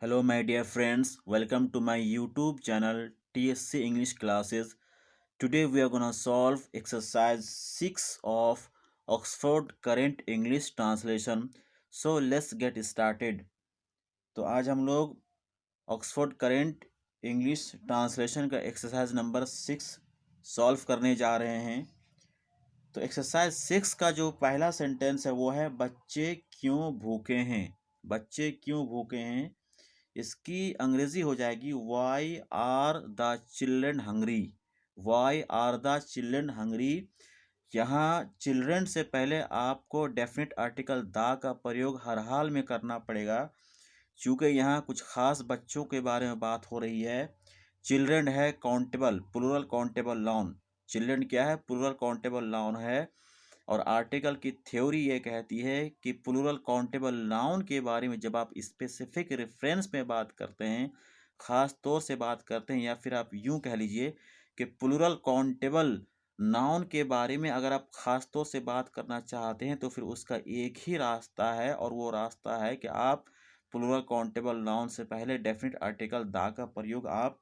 Hello, my dear friends. Welcome to my YouTube channel TSC English Classes. Today we are gonna solve exercise 6 of Oxford Current English Translation. So let's get started. तो आज हम लोग Oxford current English translation का exercise number 6 solve करने जा रहे हैं। तो एक्सरसाइज 6 का जो पहला सेंटेंस है वो है बच्चे क्यों भूखे हैं। बच्चे क्यों भूखे हैं, इसकी अंग्रेजी हो जाएगी why are the children hungry. Why are the children hungry. यहाँ चिल्ड्रन से पहले आपको डेफिनेट आर्टिकल द का प्रयोग हर हाल में करना पड़ेगा, चूँकि यहाँ कुछ खास बच्चों के बारे में बात हो रही है। चिल्ड्रन है countable, plural countable noun. Children क्या है? प्लूरल काउंटेबल नाउन है। और आर्टिकल की थ्योरी ये कहती है कि प्लूरल काउंटेबल नाउन के बारे में जब आप स्पेसिफिक रेफरेंस में बात करते हैं, ख़ास तौर से बात करते हैं, या फिर आप यूं कह लीजिए कि प्लूरल काउंटेबल नाउन के बारे में अगर आप ख़ास तौर से बात करना चाहते हैं तो फिर उसका एक ही रास्ता है, और वो रास्ता है कि आप प्लूरल काउंटेबल नाउन से पहले डेफिनेट आर्टिकल द का प्रयोग आप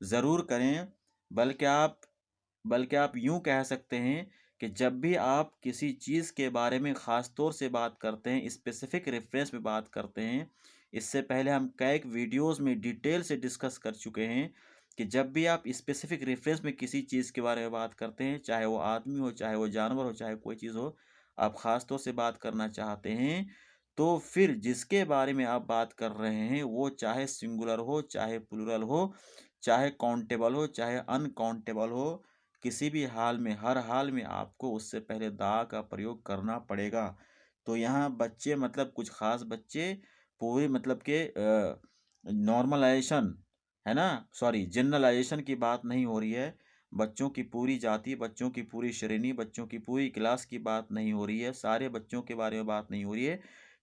ज़रूर करें। बल्कि आप यूं कह सकते हैं कि जब भी आप किसी चीज़ के बारे में ख़ास तौर से बात करते हैं, स्पेसिफिक रेफरेंस में बात करते हैं, इससे पहले हम कई वीडियोस में डिटेल से डिस्कस कर चुके हैं कि जब भी आप स्पेसिफिक रेफरेंस में किसी चीज़ के बारे में बात करते हैं, चाहे वो आदमी हो, चाहे वो जानवर हो, चाहे कोई चीज़ हो, आप ख़ास तौर से बात करना चाहते हैं, तो फिर जिसके बारे में आप बात कर रहे हैं वो चाहे सिंगुलर हो, चाहे प्लूरल हो, चाहे काउंटेबल हो, चाहे अनकाउंटेबल हो, किसी भी हाल में, हर हाल में आपको उससे पहले दा का प्रयोग करना पड़ेगा। तो यहाँ बच्चे मतलब कुछ खास बच्चे, पूरी मतलब के नॉर्मलाइजेशन है ना, सॉरी जनरलाइजेशन की बात नहीं हो रही है। बच्चों की पूरी जाति, बच्चों की पूरी श्रेणी, बच्चों की पूरी क्लास की बात नहीं हो रही है, सारे बच्चों के बारे में बात नहीं हो रही है,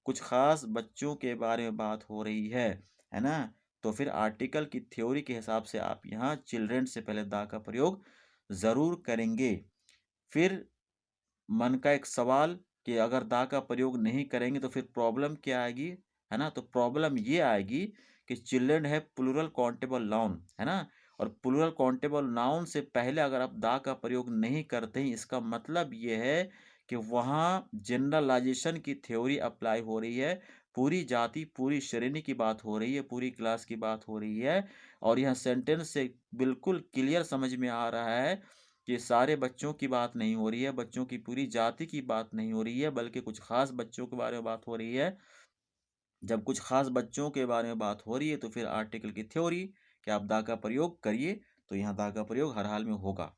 कुछ खास बच्चों के बारे में बात हो रही है ना। तो फिर आर्टिकल की थ्योरी के हिसाब से आप यहाँ चिल्ड्रन से पहले दा का प्रयोग ज़रूर करेंगे। फिर मन का एक सवाल कि अगर दा का प्रयोग नहीं करेंगे तो फिर प्रॉब्लम क्या आएगी, है ना? तो प्रॉब्लम ये आएगी कि चिल्ड्रन है प्लूरल काउंटेबल नाउन, है ना? और प्लूरल काउंटेबल नाउन से पहले अगर आप दा का प्रयोग नहीं करते हैं, इसका मतलब ये है कि वहाँ जनरलाइजेशन की थ्योरी अप्लाई हो रही है। पूरी जाति, पूरी श्रेणी की बात हो रही है, पूरी क्लास की बात हो रही है, और यह सेंटेंस से बिल्कुल क्लियर समझ में आ रहा है कि सारे बच्चों की बात नहीं हो रही है, बच्चों की पूरी जाति की बात नहीं हो रही है, बल्कि कुछ खास बच्चों के बारे में बात हो रही है। जब कुछ खास बच्चों के बारे में बात हो रही है तो फिर आर्टिकल की थ्योरी कि आप दा का प्रयोग करिए, तो यहाँ दा का प्रयोग हर हाल में होगा।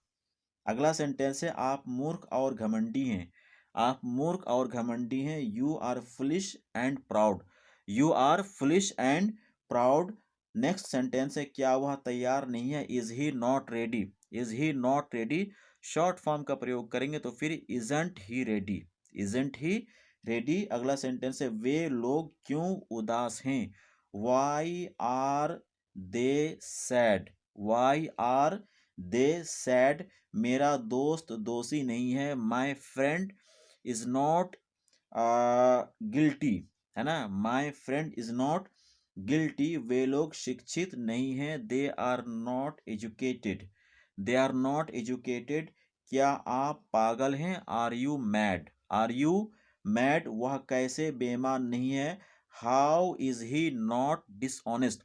अगला सेंटेंस है आप मूर्ख और घमंडी हैं। आप मूर्ख और घमंडी हैं। You are foolish and proud. You are foolish and proud. Next sentence है क्या वह तैयार नहीं है। Is he not ready. Is he not ready. Short form का प्रयोग करेंगे तो फिर isn't he ready. Isn't he ready. अगला सेंटेंस है वे लोग क्यों उदास हैं। Why are they sad. Why are they sad. मेरा दोस्त दोषी नहीं है। My friend is not guilty, है ना। My friend is not guilty. वे लोग शिक्षित नहीं हैं। They are not educated. They are not educated. क्या आप पागल हैं। Are you mad. Are you mad. वह कैसे बेईमान नहीं है। How is he not dishonest.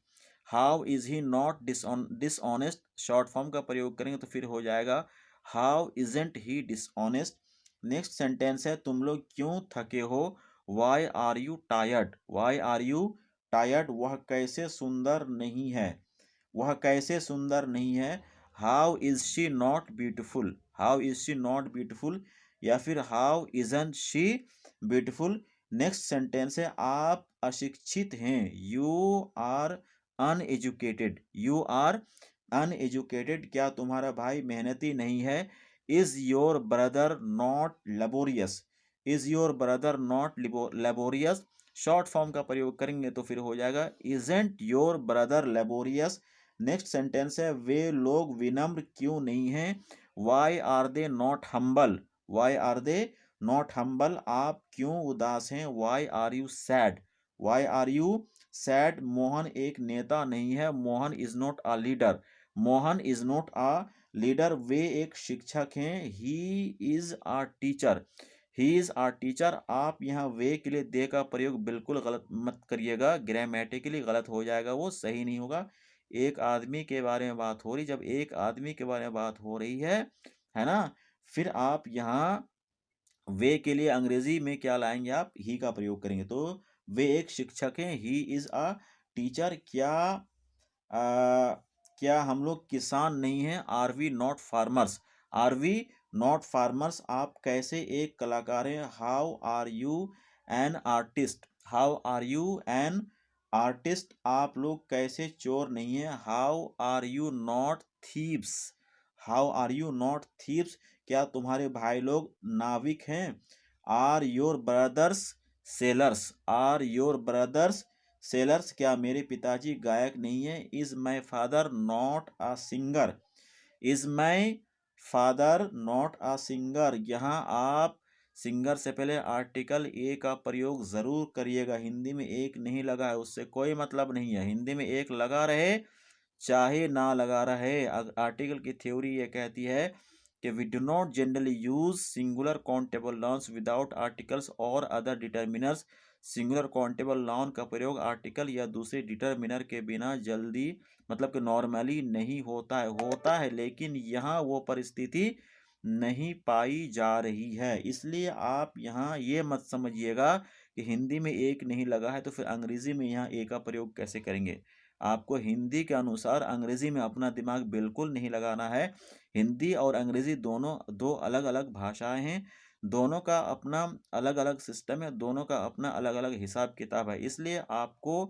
How is he not dishonest. Short form का प्रयोग करेंगे तो फिर हो जाएगा how isn't he dishonest. Next sentence है तुम लोग क्यों थके हो। Why are you tired. Y are you tired. वह कैसे सुंदर नहीं है। वह कैसे सुंदर नहीं है। How is she not beautiful. How is she not beautiful, या फिर how isn't she beautiful. Next sentence है आप अशिक्षित हैं। You are uneducated. You are uneducated. क्या तुम्हारा भाई मेहनती नहीं है। Is your brother not laborious. Is your brother not laborious. Short form का प्रयोग करेंगे तो फिर हो जाएगा isn't your brother laborious. Next sentence है वे लोग विनम्र क्यों नहीं हैं। Why are they not humble. Why are they not humble. आप क्यों उदास हैं। Why are you sad. Why are you sad Mohan एक नेता नहीं है, Mohan is not a leader, Mohan is not a leader, वे एक शिक्षक हैं, he is a teacher, he is a teacher. आप यहाँ वे के लिए दे का प्रयोग बिल्कुल गलत मत करिएगा, ग्रामेटिकली गलत हो जाएगा, वो सही नहीं होगा। एक आदमी के बारे में बात हो रही, जब एक आदमी के बारे में बात हो रही है ना, फिर आप यहाँ वे के लिए अंग्रेजी में क्या लाएंगे, आप ही का प्रयोग करेंगे। तो वे एक शिक्षक हैं, ही इज अ टीचर। क्या हम लोग किसान नहीं हैं, are we not farmers, are we not farmers. आप कैसे एक कलाकार हैं, how are you an artist, how are you an artist. आप लोग कैसे चोर नहीं हैं, how are you not thieves, how are you not thieves. क्या तुम्हारे भाई लोग नाविक हैं, are your brothers sailors, are your brothers sailors. क्या मेरे पिताजी गायक नहीं है, is my father not a singer, is my father not a singer. यहाँ आप सिंगर से पहले आर्टिकल ए का प्रयोग जरूर करिएगा। हिंदी में एक नहीं लगा है उससे कोई मतलब नहीं है, हिंदी में एक लगा रहे चाहे ना लगा रहे। आर्टिकल की थ्योरी ये कहती है कि we do not generally use singular countable nouns without articles और other determiners. Singular countable noun का प्रयोग आर्टिकल या दूसरे डिटर्मिनर के बिना जल्दी मतलब कि नॉर्मली नहीं होता है लेकिन यहाँ वो परिस्थिति नहीं पाई जा रही है। इसलिए आप यहाँ ये मत समझिएगा कि हिंदी में एक नहीं लगा है तो फिर अंग्रेजी में यहाँ ए का प्रयोग कैसे करेंगे। आपको हिंदी के अनुसार अंग्रेजी में अपना दिमाग बिल्कुल नहीं लगाना है। हिंदी और अंग्रेजी दोनों दो अलग अलग भाषाएं हैं, दोनों का अपना अलग अलग सिस्टम है, दोनों का अपना अलग अलग हिसाब किताब है। इसलिए आपको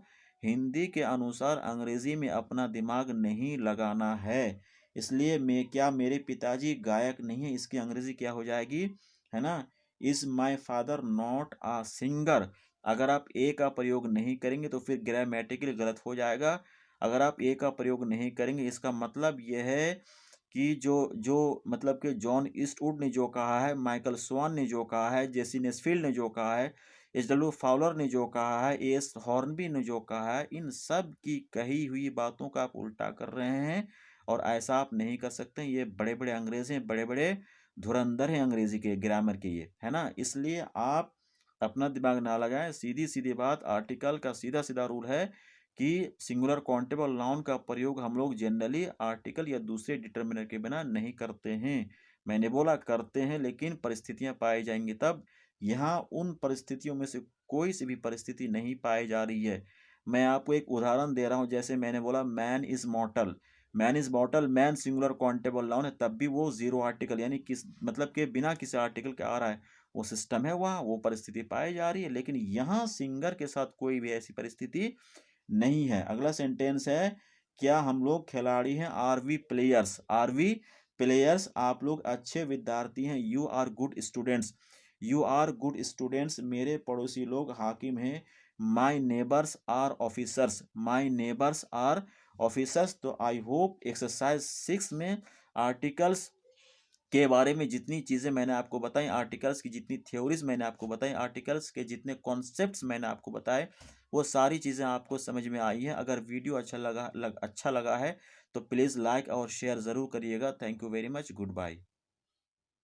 हिंदी के अनुसार अंग्रेजी में अपना दिमाग नहीं लगाना है। इसलिए क्या मेरे पिताजी गायक नहीं है, इसकी अंग्रेजी क्या हो जाएगी, है ना, is my father not a singer. अगर आप ए का प्रयोग नहीं करेंगे तो फिर ग्रामेटिकली गलत हो जाएगा। अगर आप ए का प्रयोग नहीं करेंगे इसका मतलब यह है कि जो जो मतलब कि जॉन ईस्टवुड ने जो कहा है, माइकल स्वान ने जो कहा है, जेसी नेस्फील्ड ने जो कहा है, एच डब्ल्यू फाउलर ने जो कहा है, ए एस हॉर्नबी ने जो कहा है, इन सब की कही हुई बातों का आप उल्टा कर रहे हैं और ऐसा आप नहीं कर सकते। ये बड़े बड़े अंग्रेज हैं, बड़े बड़े धुरंधर हैं अंग्रेजी के ग्रामर के, ये है ना। इसलिए आप अपना दिमाग ना लगाएं, सीधी सीधी बात, आर्टिकल का सीधा सीधा रूल है कि सिंगुलर काउंटेबल नाउन का प्रयोग हम लोग जनरली आर्टिकल या दूसरे डिटर्मिनर के बिना नहीं करते हैं। मैंने बोला करते हैं लेकिन परिस्थितियां पाई जाएंगी तब। यहाँ उन परिस्थितियों में से कोई सी भी परिस्थिति नहीं पाई जा रही है। मैं आपको एक उदाहरण दे रहा हूँ, जैसे मैंने बोला man is मॉर्टल, man is मॉर्टल, man singular countable noun है तब भी वो जीरो आर्टिकल यानी किस मतलब के बिना किसी आर्टिकल के आ रहा है, वो सिस्टम है, वहाँ वो परिस्थिति पाई जा रही है। लेकिन यहाँ सिंगर के साथ कोई भी ऐसी परिस्थिति नहीं है। अगला सेंटेंस है, क्या हम लोग खिलाड़ी हैं, are we players, are we players. आप लोग अच्छे विद्यार्थी हैं, you are good students, you are good students. मेरे पड़ोसी लोग हाकिम हैं, my neighbours are officers, my neighbours are officers. तो आई होप एक्सरसाइज 6 में आर्टिकल्स के बारे में जितनी चीज़ें मैंने आपको बताई, आर्टिकल्स की जितनी थ्योरीज मैंने आपको बताई, आर्टिकल्स के जितने कॉन्सेप्ट्स मैंने आपको बताए, वो सारी चीज़ें आपको समझ में आई हैं। अगर वीडियो अच्छा लगा है तो प्लीज़ लाइक और शेयर ज़रूर करिएगा। Thank you very much, good bye.